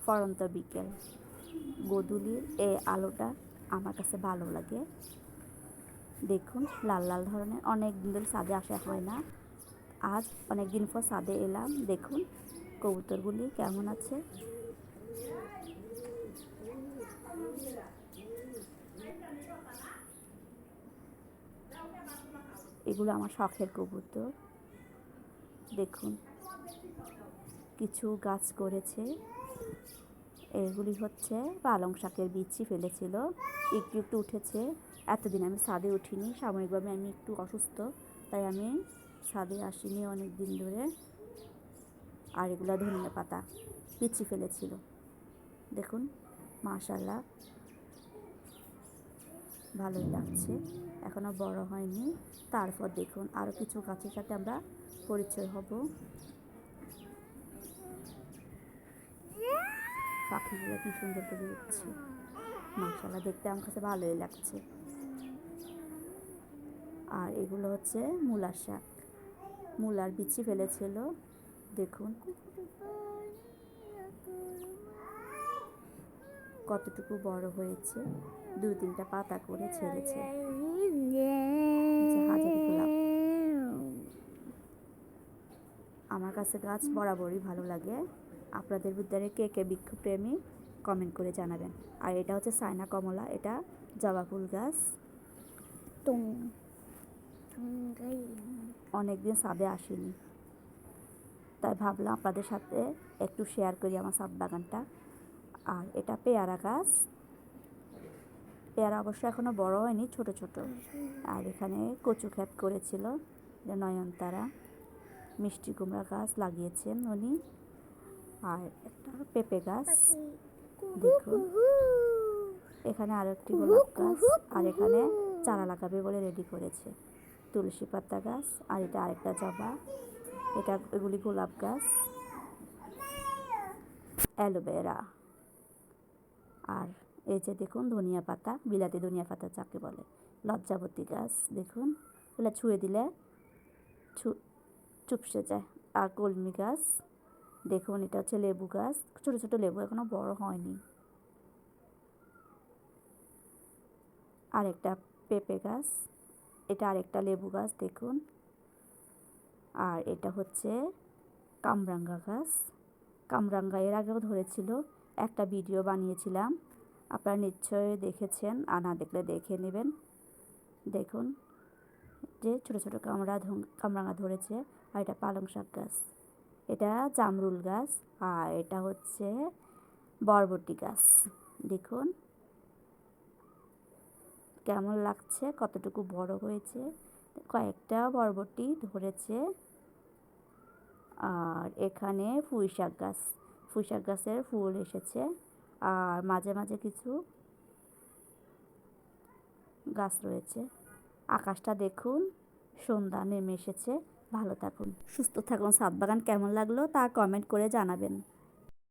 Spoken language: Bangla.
পড়ন্ত বিকেল, গোধূলির এই আলোটা আমার কাছে ভালো লাগে। দেখুন লাল লাল ধরনের, অনেক দিন ধরে ছাদে আসা হয় না, আজ অনেক দিন পর ছাদে এলাম। দেখুন কবুতরগুলি কেমন আছে। এগুলো আমার শখের কবুতর। দেখুন কিছু গাছ করেছে, এগুলি হচ্ছে পালং শাকের বিচি ফেলেছিল, একটু একটু উঠেছে। এতদিন আমি ছাদে উঠিনি, সাময়িকভাবে আমি একটু অসুস্থ, তাই আমি ছাদে আসিনি অনেক দিন ধরে। আর এগুলো ধনিয়া পাতা বিচি ফেলেছিল। দেখুন মাশাআল্লাহ ভালোই লাগছে, এখনও বড় হয়নি। তারপর দেখুন আরও কিছু গাছের সাথে আমরা পরিচয় হব। পাখিগুলো কি সুন্দর করে উঠছে, মাশাআল্লাহ দেখতে আমার কাছে ভালোই লাগছে। আর এগুলো হচ্ছে মূলার শাক, মূলার বিচি ফেলেছিল। দেখুন কতটুকু বড় হয়েছে, 2-3টা পাতা করে ছেড়েছে। হাজারি গোলাপ, আমার কাছে গাছ বরাবরই ভালো লাগে। আপনাদের ভিতরে কে কে বৃক্ষপ্রেমী কমেন্ট করে জানাবেন। আর এটা হচ্ছে চায়না কমলা, এটা জবা ফুল গাছ। অনেকদিন ছাদে আসিনি, তাই ভাবলাম আপনাদের সাথে একটু শেয়ার করি আমার ছাদ বাগানটা। আর এটা পেয়ারা গাছ, পেয়ারা অবশ্য এখনও বড় হয়নি, ছোট ছোট। আর এখানে কচু ক্ষেত করেছিল নয়নতারা, মিষ্টি কুমড়া গাছ লাগিয়েছেন উনি। আর একটা পেঁপে গাছ, দেখুন এখানে আরও একটি গোলাপ গাছ, আর এখানে চারা লাগাবে বলে রেডি করেছে। তুলসী পাতা গাছ, আর এটা আরেকটা জবা, এটা এগুলি গোলাপ গাছ, অ্যালোভেরা। আর এই যে দেখুন ধনিয়া পাতা, বিলাতি ধনিয়া পাতা যাকে বলে, লজ্জাবতী গাছ। দেখুন ওগুলো ছুঁয়ে দিলে চুপসে যায়। আর কলমি গাছ, দেখুন এটা হচ্ছে লেবু গাছ, ছোট ছোট লেবু, এখনো বড় হয়নি। আরেকটা পেঁপে গাছ, এটা আরেকটা লেবু গাছ দেখুন। আর এটা হচ্ছে কামরাঙ্গা গাছ, কামরাঙ্গা এর আগেও ধরেছিল, একটা ভিডিও বানিয়েছিলাম, আপনারা নিশ্চয়ই দেখেছেন, আর না দেখলে দেখে নেবেন। দেখুন যে ছোটো ছোটো কামরাঙা ধরেছে। আর এটা পালং শাক গাছ, এটা জামরুল গাছ, আর এটা হচ্ছে বরবটি গাছ। দেখুন কেমন লাগছে, কতটুকু বড় হয়েছে, কয়েকটা বরবটি ধরেছে। আর এখানে পুঁই শাক গাছ, পুঁই শাক গাছের ফুল এসেছে। আর মাঝে মাঝে কিছু গাছ রয়েছে। আকাশটা দেখুন, সন্ধ্যা নেমে এসেছে। ভালো থাকুন, সুস্থ থাকুন। ছাদ বাগান কেমন লাগলো তা কমেন্ট করে জানাবেন।